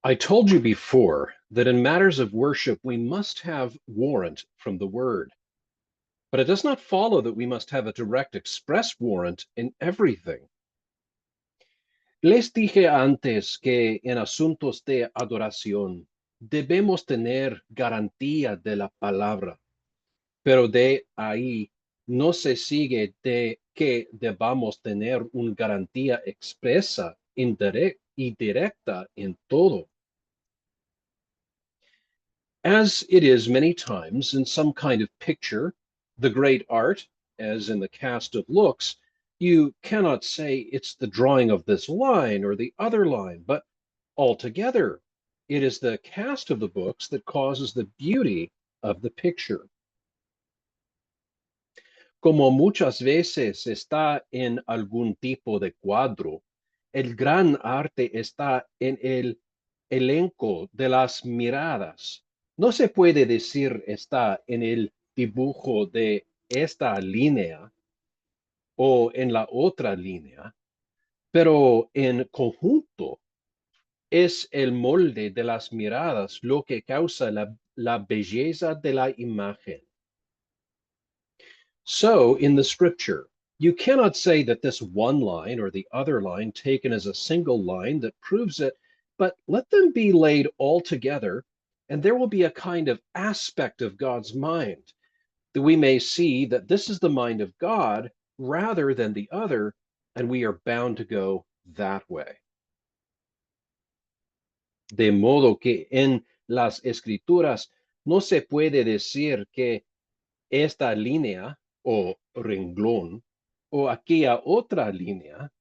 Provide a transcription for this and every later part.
I told you before that in matters of worship, we must have warrant from the word, but it does not follow that we must have a direct express warrant in everything. Les dije antes que en asuntos de adoración debemos tener garantía de la palabra, pero de ahí no se sigue de que debamos tener una garantía expresa y directa en todo. As it is many times in some kind of picture, the great art, as in the cast of looks, you cannot say it's the drawing of this line or the other line, but altogether, it is the cast of the books that causes the beauty of the picture. Como muchas veces está en algún tipo de cuadro, el gran arte está en el elenco de las miradas. No se puede decir está en el dibujo de esta línea o en la otra línea, pero en conjunto es el molde de las miradas lo que causa la belleza de la imagen. So, in the scripture, you cannot say that this one line or the other line taken as a single line that proves it, but let them be laid all together, and there will be a kind of aspect of God's mind that we may see that this is the mind of God rather than the other, and we are bound to go that way. De modo que en las escrituras no se puede decir que esta línea o renglón o aquella otra línea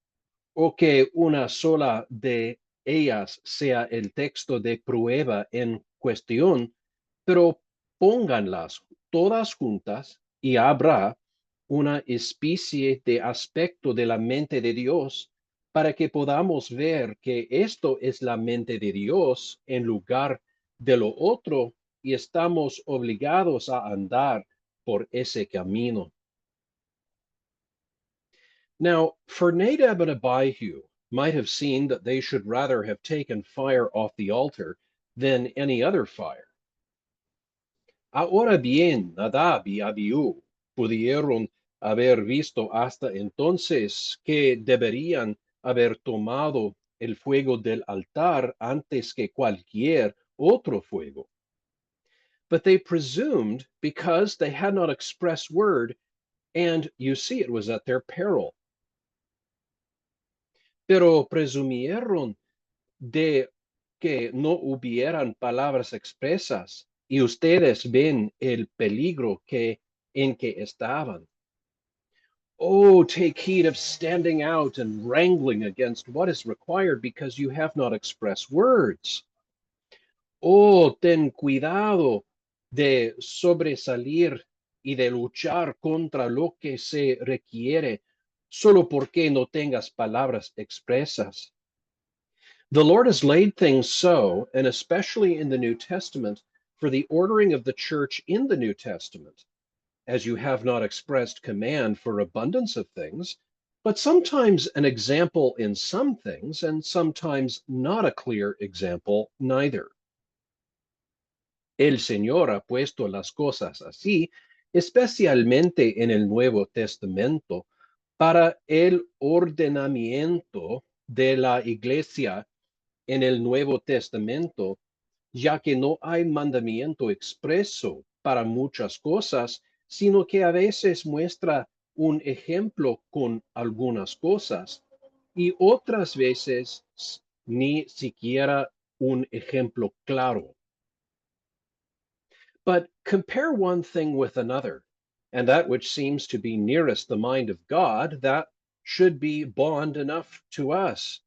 o que una sola de ellas sea el texto de prueba en cuestión, pero pónganlas todas juntas y habrá una especie de aspecto de la mente de Dios para que podamos ver que esto es la mente de Dios en lugar de lo otro y estamos obligados a andar por ese camino. Now, for Nadab and Abihu might have seen that they should rather have taken fire off the altar than any other fire. Ahora bien, Nadab y Abihu pudieron haber visto hasta entonces que deberían haber tomado el fuego del altar antes que cualquier otro fuego. But they presumed because they had not expressed word, and you see it was at their peril. Pero presumieron de que no hubieran palabras expresas y ustedes ven el peligro en que estaban. Oh, take heed of standing out and wrangling against what is required because you have not expressed words. Oh, ten cuidado de sobresalir y de luchar contra lo que se requiere solo porque no tengas palabras expresas. The Lord has laid things so, and especially in the New Testament, for the ordering of the church in the New Testament, as you have not expressed command for abundance of things, but sometimes an example in some things, and sometimes not a clear example neither. El Señor ha puesto las cosas así, especialmente en el Nuevo Testamento, para el ordenamiento de la iglesia en el Nuevo Testamento, ya que no hay mandamiento expreso para muchas cosas, sino que a veces muestra un ejemplo con algunas cosas y otras veces ni siquiera un ejemplo claro. But compare one thing with another, and that which seems to be nearest the mind of God, that should be bond enough to us.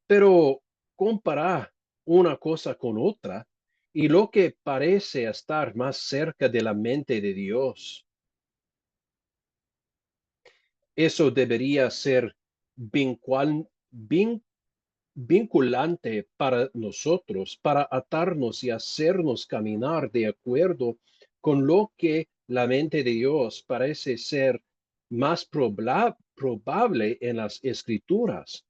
Pero compara una cosa con otra y lo que parece estar más cerca de la mente de Dios. Eso debería ser vinculante para nosotros, para atarnos y hacernos caminar de acuerdo con lo que la mente de Dios parece ser más probable en las escrituras.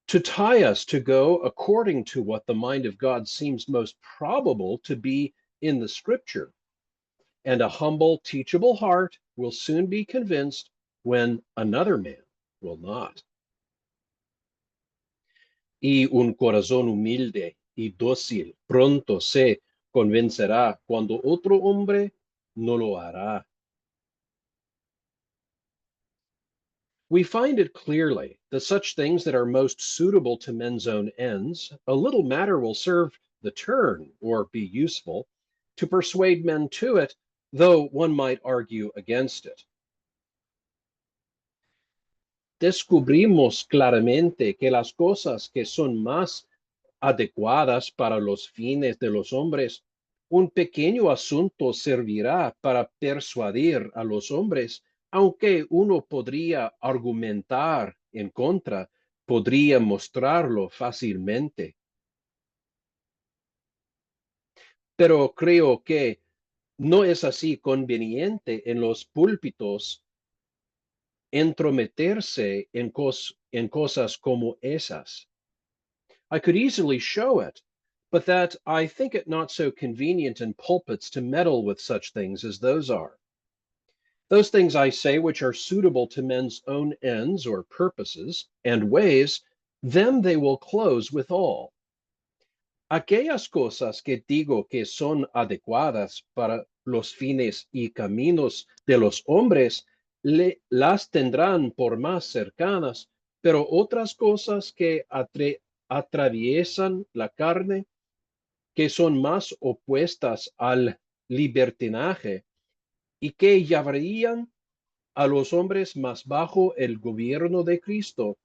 to tie us to go according to what the mind of God seems most probable to be in the scripture. And a humble, teachable heart will soon be convinced when another man will not. Y un corazón humilde y dócil pronto se convencerá cuando otro hombre no lo hará. We find it clearly that such things that are most suitable to men's own ends, a little matter will serve the turn or be useful to persuade men to it, though one might argue against it. Descubrimos claramente que las cosas que son más adecuadas para los fines de los hombres, un pequeño asunto servirá para persuadir a los hombres, aunque uno podría argumentar en contra, podría mostrarlo fácilmente. Pero creo que no es así conveniente en los púlpitos entrometerse en cosas como esas. I could easily show it, but that I think it not so convenient in pulpits to meddle with such things as those are. Those things I say which are suitable to men's own ends or purposes and ways, them they will close withal. Aquellas cosas que digo que son adecuadas para los fines y caminos de los hombres, las tendrán por más cercanas, pero otras cosas que atraviesan la carne, que son más opuestas al libertinaje y que llevarían a los hombres más bajo el gobierno de Cristo,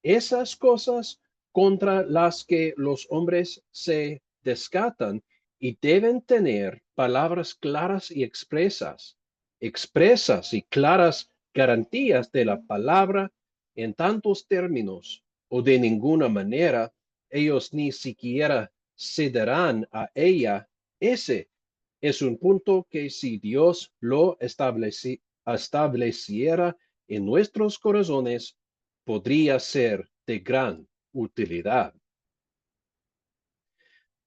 esas cosas contra las que los hombres se descatan y deben tener palabras claras y expresas y claras garantías de la palabra en tantos términos o de ninguna manera ellos ni siquiera cederán a ella. Ese es un punto que si Dios lo estableciera en nuestros corazones, podría ser de gran utilidad.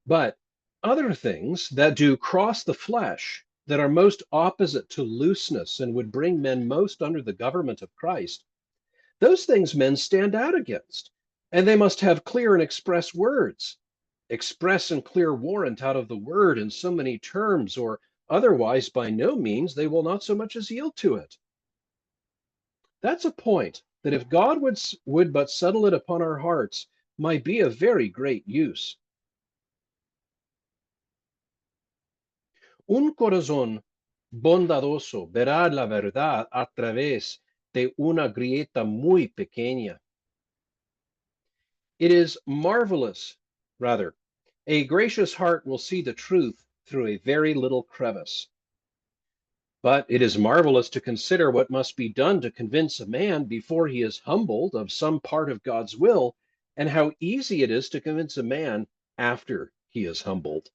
But other things that do cross the flesh, that are most opposite to looseness and would bring men most under the government of Christ, those things men stand out against, and they must have clear and express words, express and clear warrant out of the word in so many terms, or otherwise by no means they will not so much as yield to it. That's a point that if God would but settle it upon our hearts, might be of very great use. Un corazón bondadoso verá la verdad a través de una grieta muy pequeña. It is marvelous, rather, a gracious heart will see the truth through a very little crevice. But it is marvelous to consider what must be done to convince a man before he is humbled of some part of God's will, and how easy it is to convince a man after he is humbled.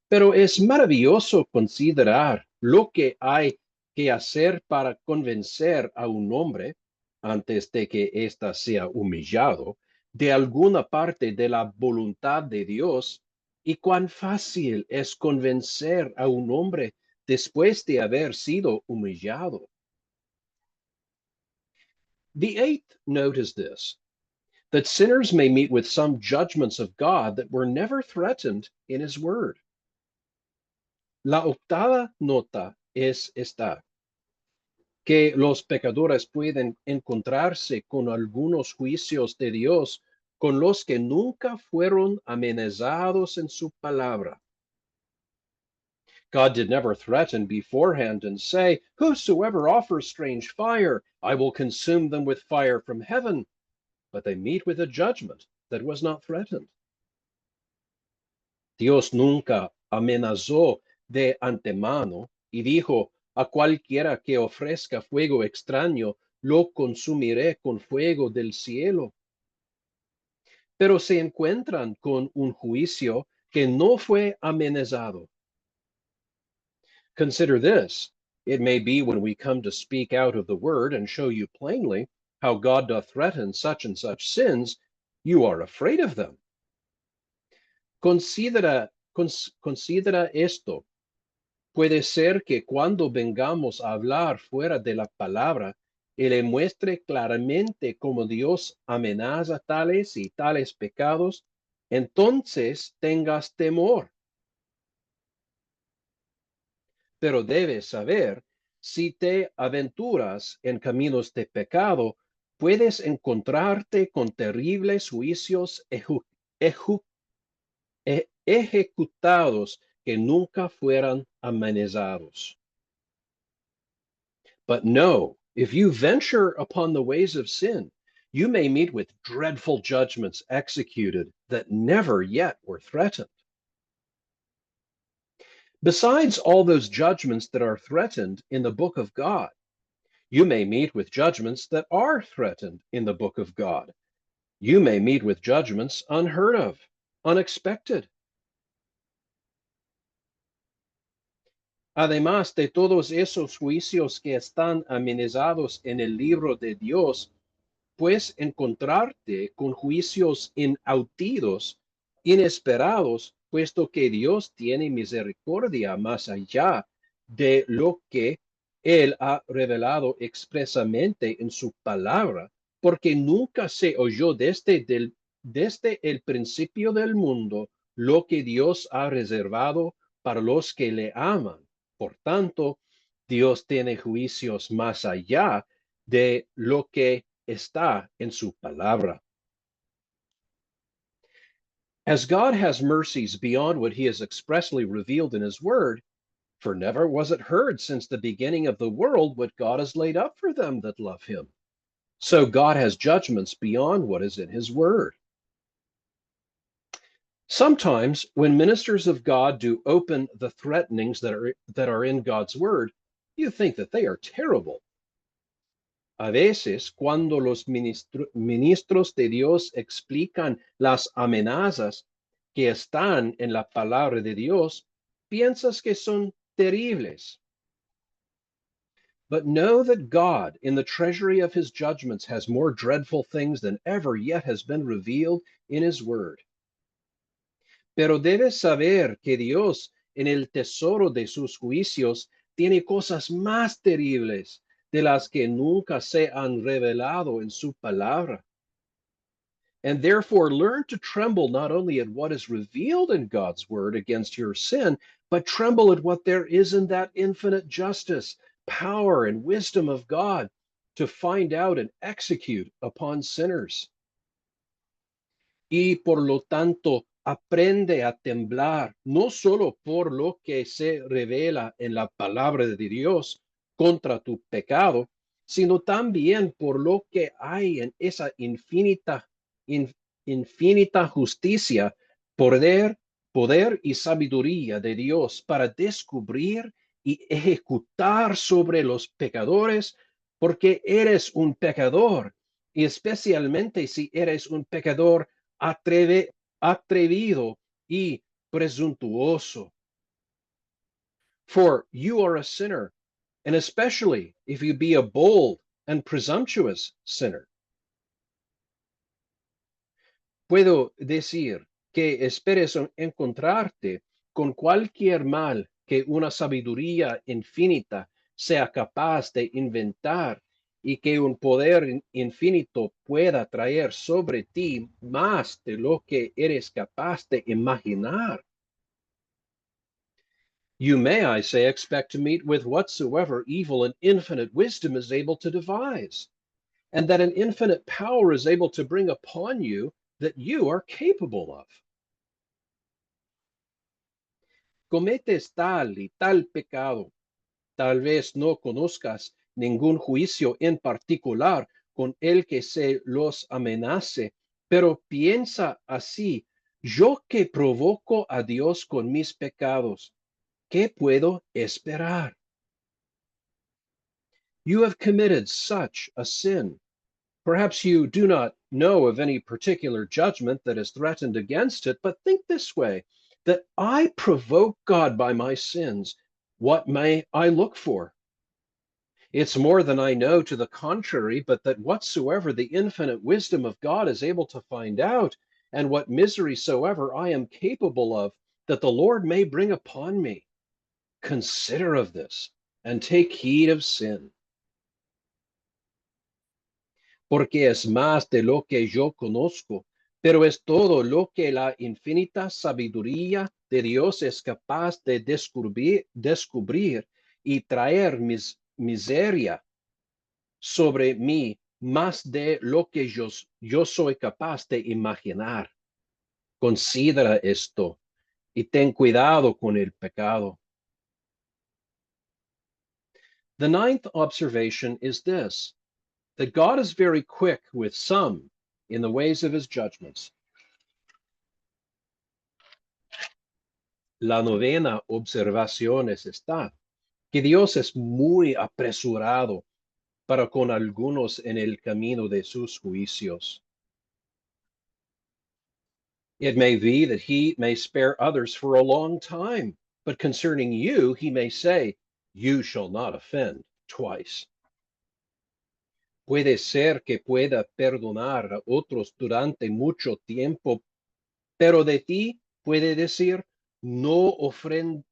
Pero es maravilloso considerar lo que hay que hacer para convencer a un hombre, antes de que ésta sea humillado, de alguna parte de la voluntad de Dios, y cuán fácil es convencer a un hombre después de haber sido humillado. The eighth note is this, that sinners may meet with some judgments of God that were never threatened in his word. La octava nota es esta, que los pecadores pueden encontrarse con algunos juicios de Dios con los que nunca fueron amenazados en su palabra. God did never threaten beforehand and say, "Whosoever offers strange fire, I will consume them with fire from heaven." But they meet with a judgment that was not threatened. Dios nunca amenazó de antemano y dijo, a cualquiera que ofrezca fuego extraño, lo consumiré con fuego del cielo. Pero se encuentran con un juicio que no fue amenazado. Consider this. It may be when we come to speak out of the word and show you plainly how God doth threaten such and such sins, you are afraid of them. Considera esto. Puede ser que cuando vengamos a hablar fuera de la palabra, y le muestre claramente cómo Dios amenaza tales y tales pecados, entonces tengas temor. Pero debes saber, si te aventuras en caminos de pecado, puedes encontrarte con terribles juicios ejecutados que nunca fueran amenazados. But no, if you venture upon the ways of sin, you may meet with dreadful judgments executed that never yet were threatened. Besides all those judgments that are threatened in the book of God, you may meet with judgments that are threatened in the book of God. You may meet with judgments unheard of, unexpected. Además de todos esos juicios que están amenazados en el libro de Dios, pues encontrarte con juicios inauditados, inesperados, puesto que Dios tiene misericordia más allá de lo que Él ha revelado expresamente en su palabra, porque nunca se oyó desde el principio del mundo lo que Dios ha reservado para los que le aman. Por tanto, Dios tiene juicios más allá de lo que está en su palabra. As God has mercies beyond what he has expressly revealed in his word, for never was it heard since the beginning of the world what God has laid up for them that love him. So God has judgments beyond what is in his word. Sometimes when ministers of God do open the threatenings that are in God's word, you think that they are terrible. A veces, cuando los ministros de Dios explican las amenazas que están en la palabra de Dios, piensas que son terribles. But know that God, in the treasury of his judgments, has more dreadful things than ever yet has been revealed in his word. Pero debes saber que Dios, en el tesoro de sus juicios, tiene cosas más terribles de las que nunca se han revelado en su palabra. And therefore learn to tremble not only at what is revealed in God's word against your sin, but tremble at what there is in that infinite justice, power, and wisdom of God to find out and execute upon sinners. Y por lo tanto, aprende a temblar, no solo por lo que se revela en la palabra de Dios contra tu pecado, sino también por lo que hay en esa infinita justicia, poder y sabiduría de Dios para descubrir y ejecutar sobre los pecadores, porque eres un pecador, y especialmente si eres un pecador atrevido y presuntuoso. For you are a sinner, and especially if you be a bold and presumptuous sinner. Puedo decir que esperes encontrarte con cualquier mal que una sabiduría infinita sea capaz de inventar y que un poder infinito pueda traer sobre ti más de lo que eres capaz de imaginar. You may, I say, expect to meet with whatsoever evil and infinite wisdom is able to devise, and that an infinite power is able to bring upon you that you are capable of. Cometes tal y tal pecado. Tal vez no conozcas ningún juicio en particular con el que se los amenace, pero piensa así: yo que provoco a Dios con mis pecados, ¿qué puedo esperar? You have committed such a sin. Perhaps you do not know of any particular judgment that is threatened against it, but think this way, that I provoke God by my sins. What may I look for? It's more than I know to the contrary, but that whatsoever the infinite wisdom of God is able to find out, and what misery soever I am capable of, that the Lord may bring upon me. Consider of this, and take heed of sin. Porque es más de lo que yo conozco, pero es todo lo que la infinita sabiduría de Dios es capaz de descubrir y traer miseria sobre mí más de lo que yo soy capaz de imaginar. Considera esto y ten cuidado con el pecado. The ninth observation is this, that God is very quick with some in the ways of his judgments. La novena observación es esta, que Dios es muy apresurado para con algunos en el camino de sus juicios. It may be that he may spare others for a long time, but concerning you, he may say, you shall not offend twice. Puede ser que pueda perdonar a otros durante mucho tiempo, pero de ti puede decir, no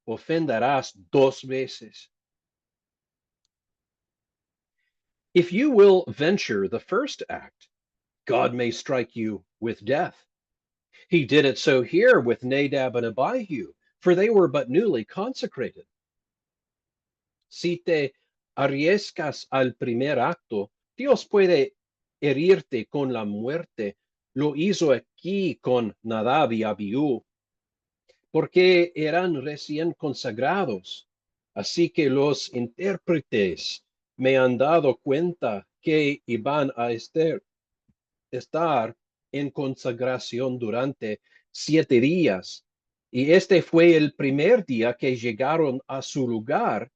ofenderás dos veces. If you will venture the first act, God may strike you with death. He did it so here with Nadab and Abihu, for they were but newly consecrated. Si te arriesgas al primer acto, Dios puede herirte con la muerte. Lo hizo aquí con Nadab y Abiú, porque eran recién consagrados. Así que los intérpretes me han dado cuenta que iban a estar en consagración durante 7 días. Y este fue el primer día que llegaron a su lugar,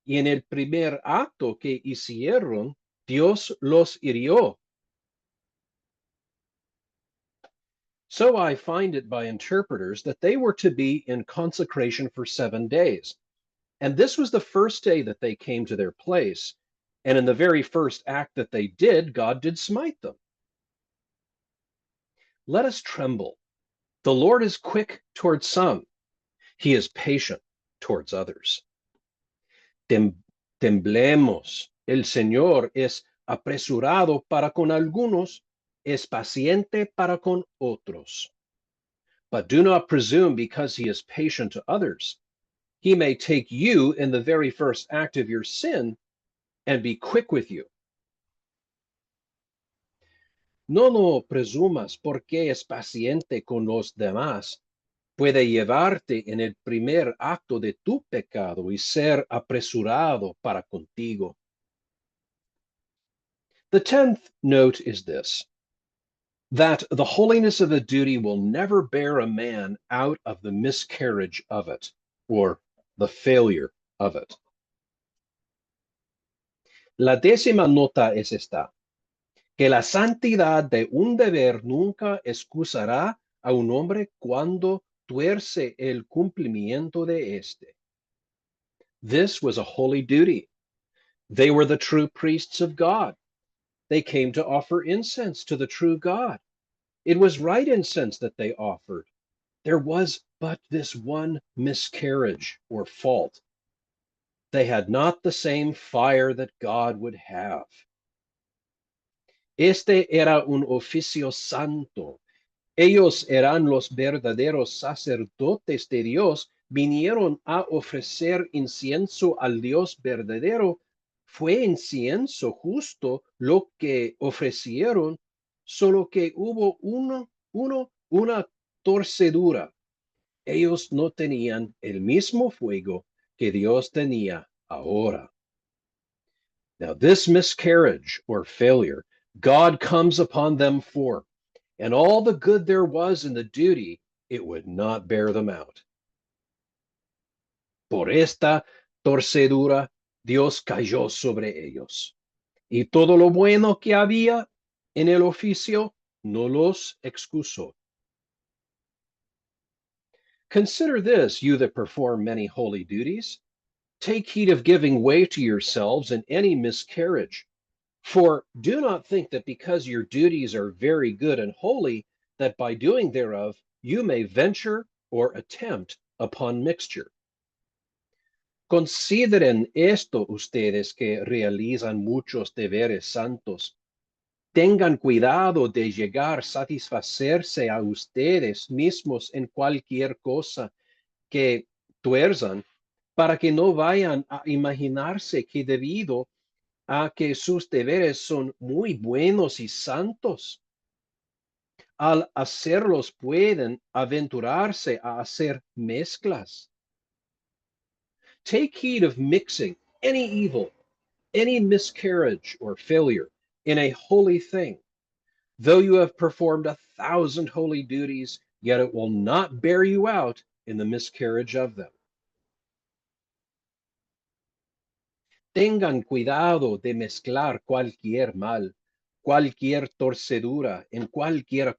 y en el primer acto que hicieron, Dios los hirió. So I find it by interpreters that they were to be in consecration for 7 days. And this was the first day that they came to their place. And in the very first act that they did, God did smite them. Let us tremble. The Lord is quick towards some. He is patient towards others. Temblemos. El Señor es apresurado para con algunos, es paciente para con otros. But do not presume because he is patient to others. He may take you in the very first act of your sin and be quick with you. No lo presumas porque es paciente con los demás. Puede llevarte en el primer acto de tu pecado y ser apresurado para contigo. The 10th note is this, that the holiness of a duty will never bear a man out of the miscarriage of it, or the failure of it. La 10ª nota es esta, que la santidad de un deber nunca excusará a un hombre cuando tuerce el cumplimiento de este. This was a holy duty. They were the true priests of God. They came to offer incense to the true God. It was right incense that they offered. There was but this one miscarriage or fault. They had not the same fire that God would have. Este era un oficio santo. Ellos eran los verdaderos sacerdotes de Dios, vinieron a ofrecer incienso al Dios verdadero. Fue incienso justo lo que ofrecieron, solo que hubo una torcedura. Ellos no tenían el mismo fuego que Dios tenía ahora. Now, this miscarriage or failure, God comes upon them for, and all the good there was in the duty, it would not bear them out. Por esta torcedura, Dios cayó sobre ellos, y todo lo bueno que había en el oficio no los excusó. Consider this, you that perform many holy duties. Take heed of giving way to yourselves in any miscarriage. For do not think that because your duties are very good and holy, that by doing thereof you may venture or attempt upon mixture. Consideren esto ustedes que realizan muchos deberes santos. Tengan cuidado de llegar a satisfacerse a ustedes mismos en cualquier cosa que tuerzan, para que no vayan a imaginarse que debido a que sus deberes son muy buenos y santos, al hacerlos pueden aventurarse a hacer mezclas. Take heed of mixing any evil, any miscarriage or failure in a holy thing. Though you have performed 1,000 holy duties, yet it will not bear you out in the miscarriage of them. Tengan cuidado de mezclar cualquier mal, cualquier torcedura en cualquier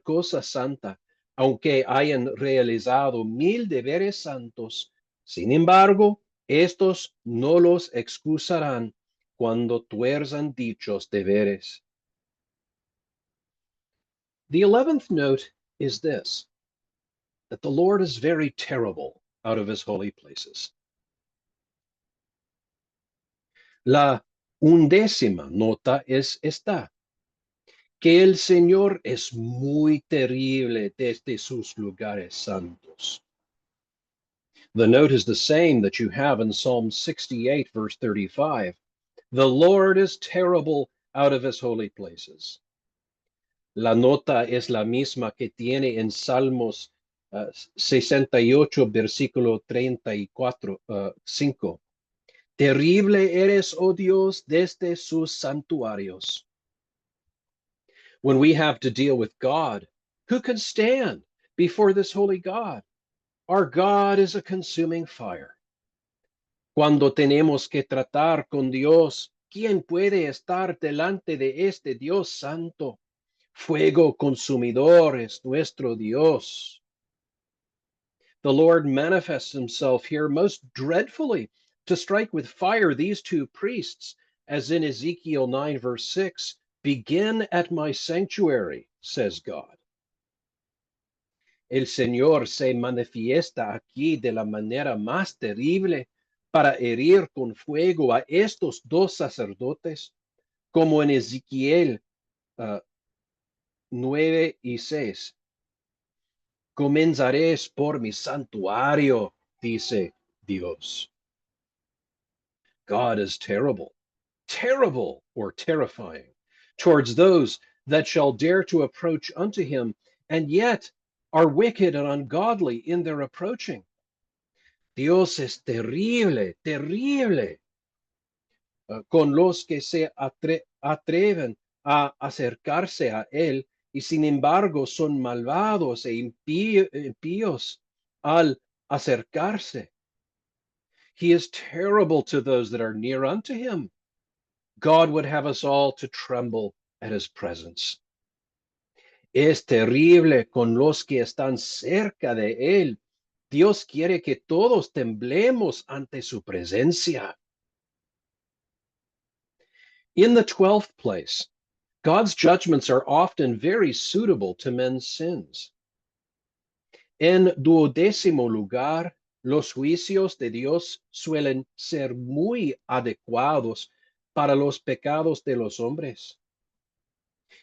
cosa santa, aunque hayan realizado 1,000 deberes santos. Sin embargo, estos no los excusarán cuando tuerzan dichos deberes. The 11th note is this, that the Lord is very terrible out of his holy places. La 11ª nota es esta, que el Señor es muy terrible desde sus lugares santos. The note is the same that you have in Psalm 68, verse 35. The Lord is terrible out of his holy places. La nota es la misma que tiene en Salmos 68, versículo 34, 5. Terrible eres, oh Dios, desde sus santuarios. When we have to deal with God, who can stand before this holy God? Our God is a consuming fire. Cuando tenemos que tratar con Dios, ¿quién puede estar delante de este Dios santo? Fuego consumidor es nuestro Dios. The Lord manifests himself here most dreadfully to strike with fire these two priests, as in Ezekiel 9, verse 6, begin at my sanctuary, says God. El Señor se manifiesta aquí de la manera más terrible para herir con fuego a estos dos sacerdotes, como en Ezequiel 9 y 6. Comenzaréis por mi santuario, dice Dios. God is terrible, terrible or terrifying towards those that shall dare to approach unto him, and yet are wicked and ungodly in their approaching. Dios es terrible, terrible con los que se atreven a acercarse a él y sin embargo son malvados e impíos al acercarse. He is terrible to those that are near unto him. God would have us all to tremble at his presence. Es terrible con los que están cerca de él. Dios quiere que todos temblemos ante su presencia. In the 12th place, God's judgments are often very suitable to men's sins. En 12º lugar, los juicios de Dios suelen ser muy adecuados para los pecados de los hombres.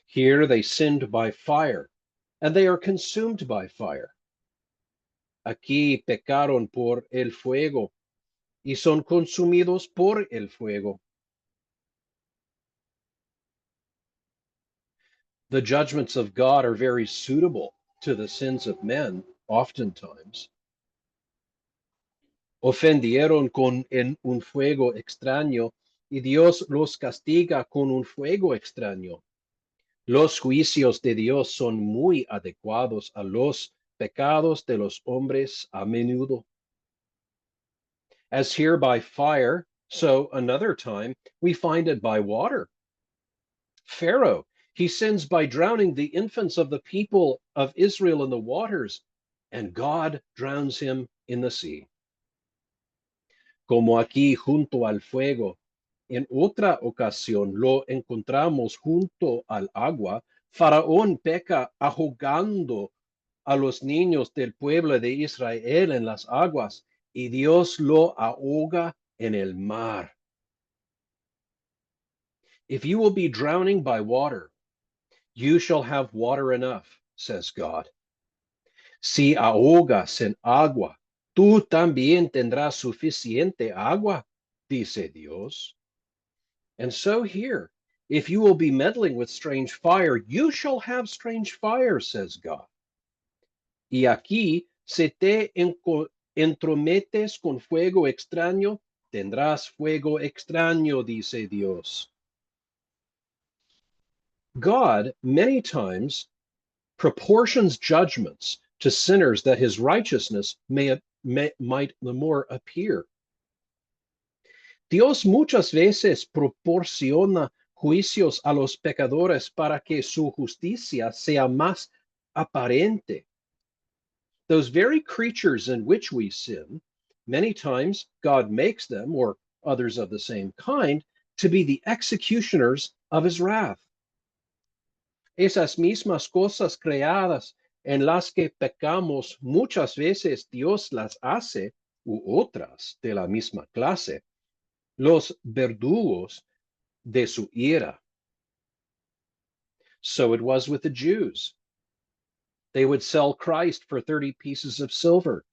Here they sinned by fire, and they are consumed by fire. Aquí pecaron por el fuego, y son consumidos por el fuego. The judgments of God are very suitable to the sins of men, oftentimes. Ofendieron con un fuego extraño, y Dios los castiga con un fuego extraño. Los juicios de Dios son muy adecuados a los pecados de los hombres a menudo. As here by fire, so another time we find it by water. Pharaoh, he sins by drowning the infants of the people of Israel in the waters, and God drowns him in the sea. como aquí junto al fuego. En otra ocasión lo encontramos junto al agua. Faraón peca ahogando a los niños del pueblo de Israel en las aguas y Dios lo ahoga en el mar. If you will be drowning by water, you shall have water enough, says God. Si ahogas en agua, tú también tendrás suficiente agua, dice Dios. And so here, if you will be meddling with strange fire, you shall have strange fire, says God. Y aquí, si te entrometes con fuego extraño, tendrás fuego extraño, dice Dios. God, many times, proportions judgments to sinners that his righteousness might the more appear. Dios muchas veces proporciona juicios a los pecadores para que su justicia sea más aparente. Those very creatures in which we sin, many times God makes them, or others of the same kind, to be the executioners of his wrath. Esas mismas cosas creadas en las que pecamos, muchas veces Dios las hace, u otras de la misma clase, los verdugos de su ira. So it was with the Jews. They would sell Christ for 30 pieces of silver,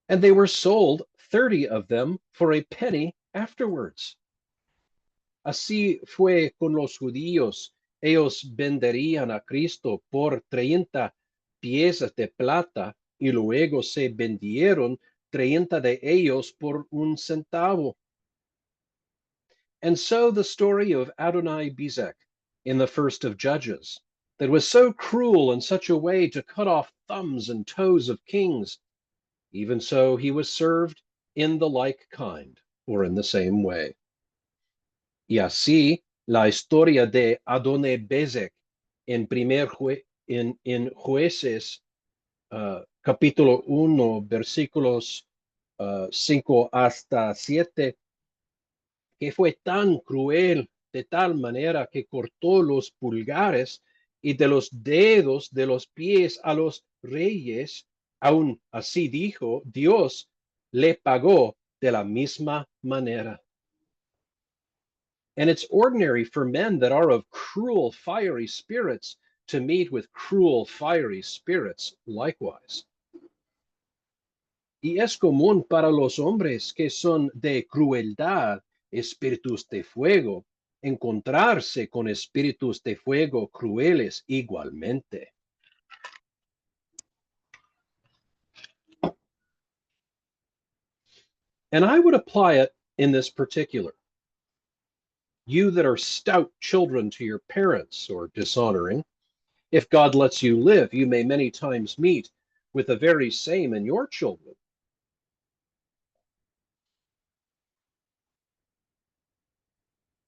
and they were sold 30 of them for a penny afterwards. Así fue con los judíos. Ellos venderían a Cristo por 30 piezas de plata y luego se vendieron 30 de ellos por un centavo. And so the story of Adonai Bezek in the first of Judges, that was so cruel in such a way to cut off thumbs and toes of kings, even so he was served in the like kind, or in the same way. Y así la historia de Adonai Bezek en Jueces capítulo 1, versículos 5 hasta 7, que fue tan cruel de tal manera que cortó los pulgares y de los dedos de los pies a los reyes, aún así dijo, Dios le pagó de la misma manera. And it's ordinary for men that are of cruel, fiery spirits to meet with cruel, fiery spirits likewise. Y es común para los hombres que son de crueldad, espíritus de fuego, encontrarse con espíritus de fuego crueles igualmente. And I would apply it in this particular. You that are stout children to your parents, or dishonoring, if God lets you live, you may many times meet with the very same in your children.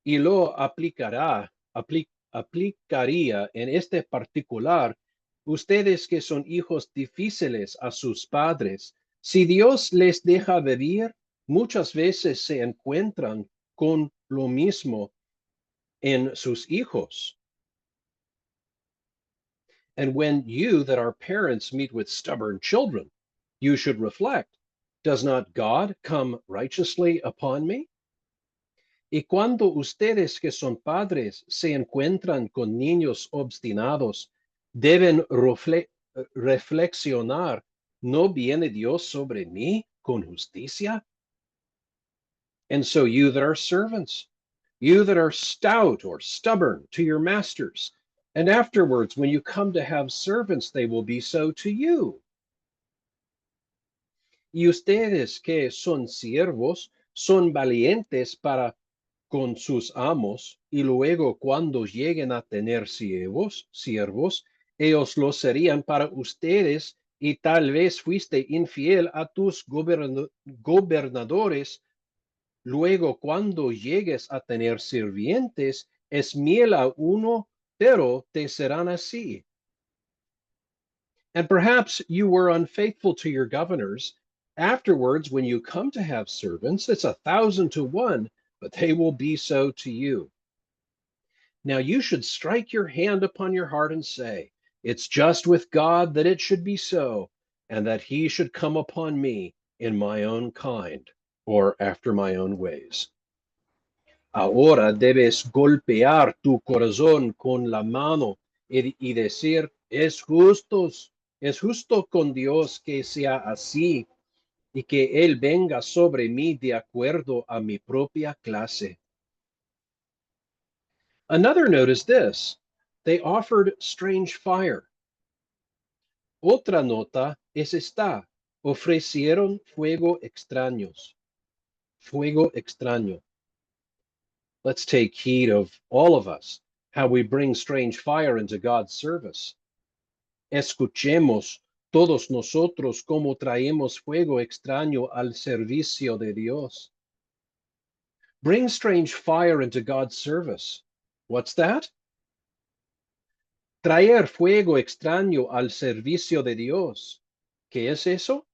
Y lo aplicaría en este particular, ustedes que son hijos difíciles a sus padres, si Dios les deja vivir, muchas veces se encuentran con lo mismo en sus hijos. And when you that are parents meet with stubborn children, you should reflect, does not God come righteously upon me? Y cuando ustedes que son padres se encuentran con niños obstinados, deben reflexionar, ¿no viene Dios sobre mí con justicia? And so you that are servants, you that are stout or stubborn to your masters, and afterwards when you come to have servants, they will be so to you. Y ustedes que son siervos, son valientes para con sus amos, y luego cuando lleguen a tener siervos, ellos lo serían para ustedes, y tal vez fuiste infiel a tus gobernadores. Luego cuando llegues a tener sirvientes, es miel a uno, pero te serán así. And perhaps you were unfaithful to your governors, Afterwards, when you come to have servants, it's 1,000 to 1, but they will be so to you. Now you should strike your hand upon your heart and say, it's just with God that it should be so, and that he should come upon me in my own kind, or after my own ways. Ahora debes golpear tu corazón con la mano y decir, es justo con Dios que sea así y que Él venga sobre mí de acuerdo a mi propia clase. Another note is this: they offered strange fire. Otra nota es esta: ofrecieron fuego extraños. Fuego extraño. Let's take heed of all of us, how we bring strange fire into God's service. Escuchemos todos nosotros cómo traemos fuego extraño al servicio de Dios. Bring strange fire into God's service. What's that? Traer fuego extraño al servicio de Dios. ¿Qué es eso?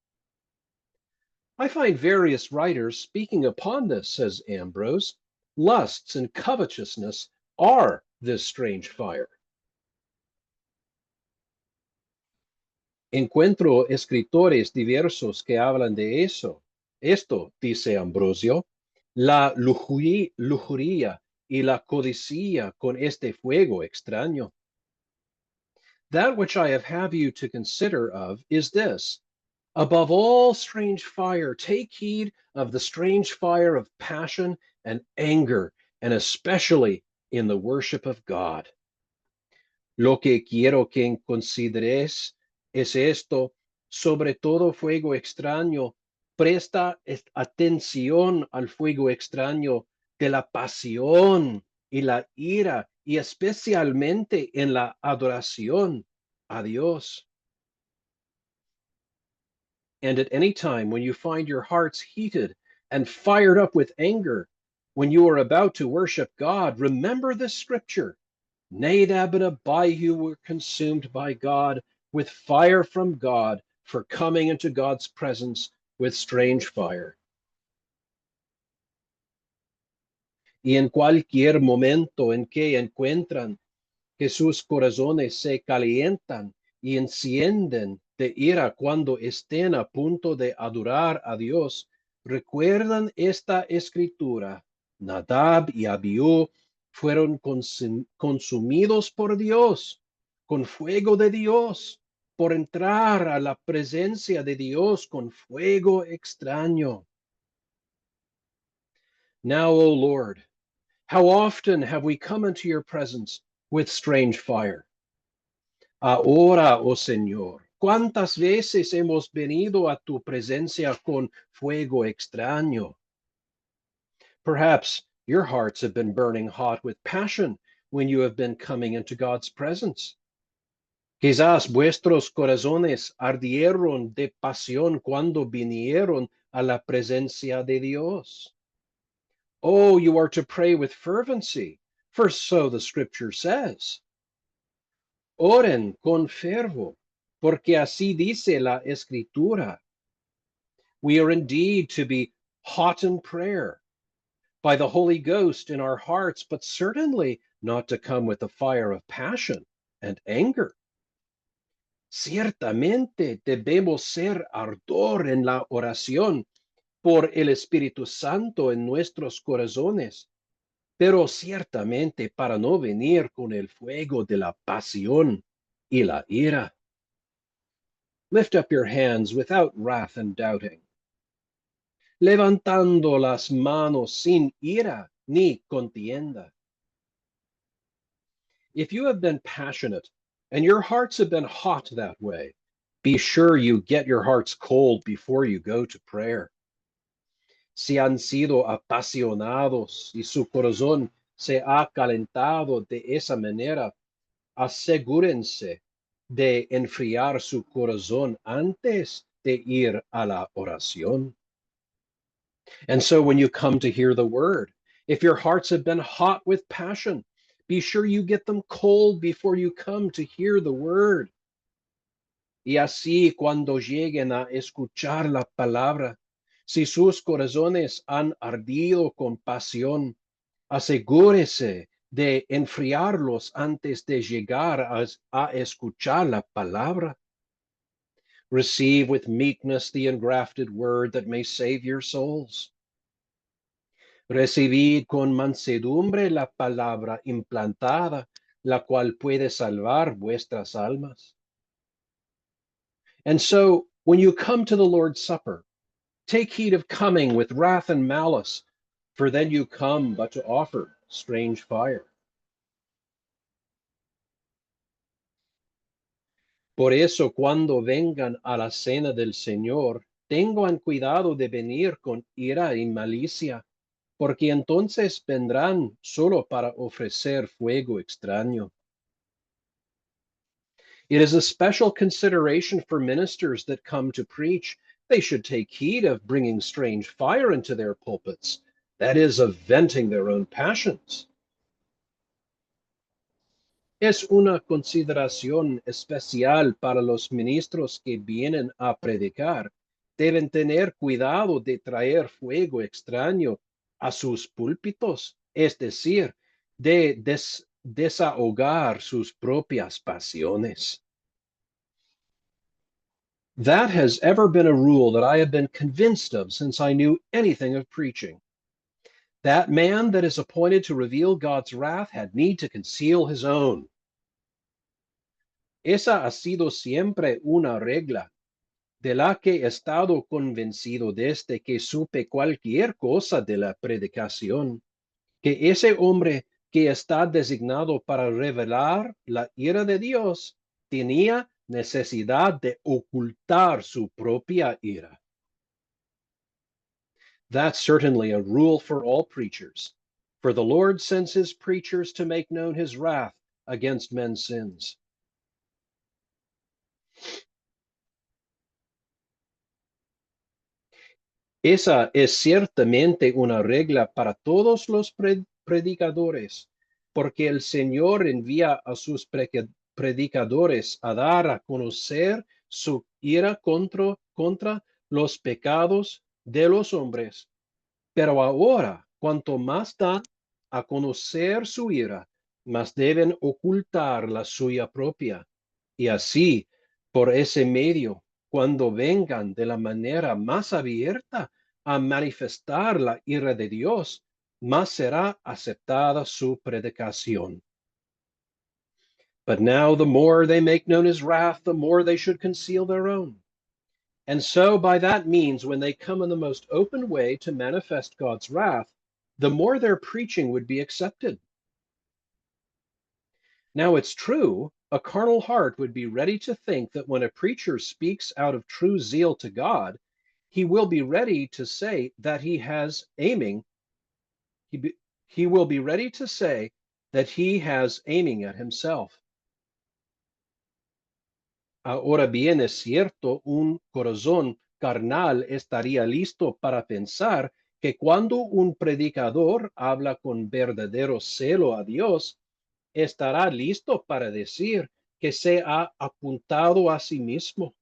I find various writers speaking upon this, says Ambrose. Lusts and covetousness are this strange fire. Encuentro escritores diversos que hablan de eso. Esto, dice Ambrosio, la lujuria y la codicia con este fuego extraño. That which I have you to consider of is this: above all strange fire, take heed of the strange fire of passion and anger, and especially in the worship of God. Lo que quiero que consideres es esto: sobre todo fuego extraño, presta atención al fuego extraño de la pasión y la ira, y especialmente en la adoración a Dios. And at any time when you find your hearts heated and fired up with anger, when you are about to worship God, remember this scripture: Nadab and Abihu were consumed by God with fire from God for coming into God's presence with strange fire. Y en cualquier momento en que encuentran que sus corazones se calientan y encienden de ira cuando estén a punto de adorar a Dios, recuerdan esta escritura: Nadab y Abiú fueron consumidos por Dios, con fuego de Dios, por entrar a la presencia de Dios con fuego extraño. Now, O Lord, how often have we come into your presence with strange fire? Ahora, oh Señor, ¿cuántas veces hemos venido a tu presencia con fuego extraño? Perhaps your hearts have been burning hot with passion when you have been coming into God's presence. Quizás vuestros corazones ardieron de pasión cuando vinieron a la presencia de Dios. Oh, you are to pray with fervency, for so the scripture says. Oren con fervor, porque así dice la escritura. We are indeed to be hot in prayer by the Holy Ghost in our hearts, but certainly not to come with the fire of passion and anger. Ciertamente debemos ser ardor en la oración por el Espíritu Santo en nuestros corazones, pero ciertamente para no venir con el fuego de la pasión y la ira. Lift up your hands without wrath and doubting, levantando las manos sin ira ni contienda. If you have been passionate and your hearts have been hot that way, be sure you get your hearts cold before you go to prayer. Si han sido apasionados y su corazón se ha calentado de esa manera, asegúrense de enfriar su corazón antes de ir a la oración. And so when you come to hear the word, if your hearts have been hot with passion, be sure you get them cold before you come to hear the word. Y así cuando lleguen a escuchar la palabra, si sus corazones han ardido con pasión, asegúrese de enfriarlos antes de llegar a escuchar la palabra. Receive with meekness the engrafted word that may save your souls. Recibid con mansedumbre la palabra implantada, la cual puede salvar vuestras almas. And so, when you come to the Lord's Supper, take heed of coming with wrath and malice, for then you come but to offer strange fire. Por eso, cuando vengan a la cena del Señor, tengan cuidado de venir con ira y malicia, porque entonces vendrán solo para ofrecer fuego extraño. It is a special consideration for ministers that come to preach. They should take heed of bringing strange fire into their pulpits, that is, of venting their own passions. Es una consideración especial para los ministros que vienen a predicar. Deben tener cuidado de traer fuego extraño a sus púlpitos, es decir, de desahogar sus propias pasiones. That has ever been a rule that I have been convinced of since I knew anything of preaching. That man that is appointed to reveal God's wrath had need to conceal his own. Esa ha sido siempre una regla de la que he estado convencido desde que supe cualquier cosa de la predicación, que ese hombre que está designado para revelar la ira de Dios tenía necesidad de ocultar su propia ira. That's certainly a rule for all preachers, for the Lord sends his preachers to make known his wrath against men's sins. Esa es ciertamente una regla para todos los predicadores, porque el Señor envía a sus predicadores a dar a conocer su ira contra los pecados de los hombres. Pero ahora, cuanto más dan a conocer su ira, más deben ocultar la suya propia. Y así, por ese medio, cuando vengan de la manera más abierta a manifestar la ira de Dios, más será aceptada su predicación. But now the more they make known his wrath, the more they should conceal their own. And so by that means, when they come in the most open way to manifest God's wrath, the more their preaching would be accepted. Now it's true, a carnal heart would be ready to think that when a preacher speaks out of true zeal to God, he will be ready to say that he has aiming, he will be ready to say that he has aiming at himself. Ahora bien, es cierto, un corazón carnal estaría listo para pensar que cuando un predicador habla con verdadero celo a Dios, estará listo para decir que se ha apuntado a sí mismo.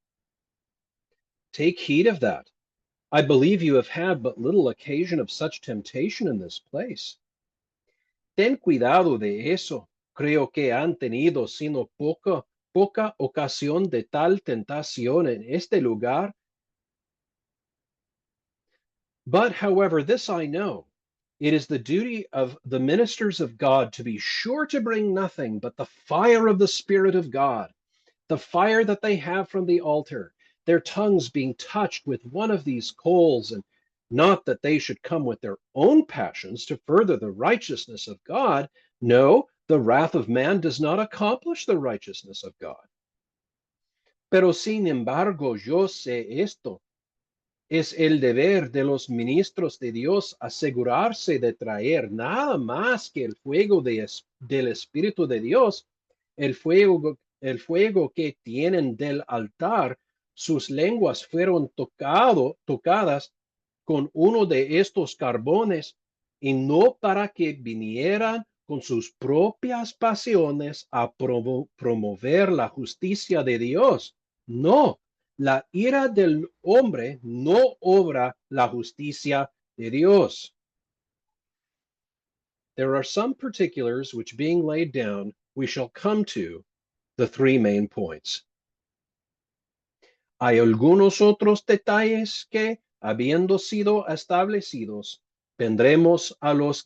Take heed of that. I believe you have had but little occasion of such temptation in this place. Ten cuidado de eso. Creo que han tenido sino poca ocasión de tal tentación en este lugar. But, however, this I know, it is the duty of the ministers of God to be sure to bring nothing but the fire of the Spirit of God, the fire that they have from the altar, their tongues being touched with one of these coals, and not that they should come with their own passions to further the righteousness of God. No, the wrath of man does not accomplish the righteousness of God. Pero sin embargo, yo sé esto. Es el deber de los ministros de Dios asegurarse de traer nada más que el fuego del Espíritu de Dios, el fuego que tienen del altar. Sus lenguas fueron tocadas con uno de estos carbones, y no para que vinieran con sus propias pasiones a promover la justicia de Dios, No, la ira del hombre no obra la justicia de Dios. There are some particulars which being laid down, we shall come to the three main points. Hay algunos otros detalles que, habiendo sido establecidos, vendremos a los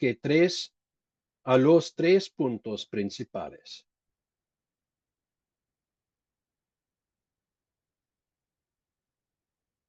tres puntos principales.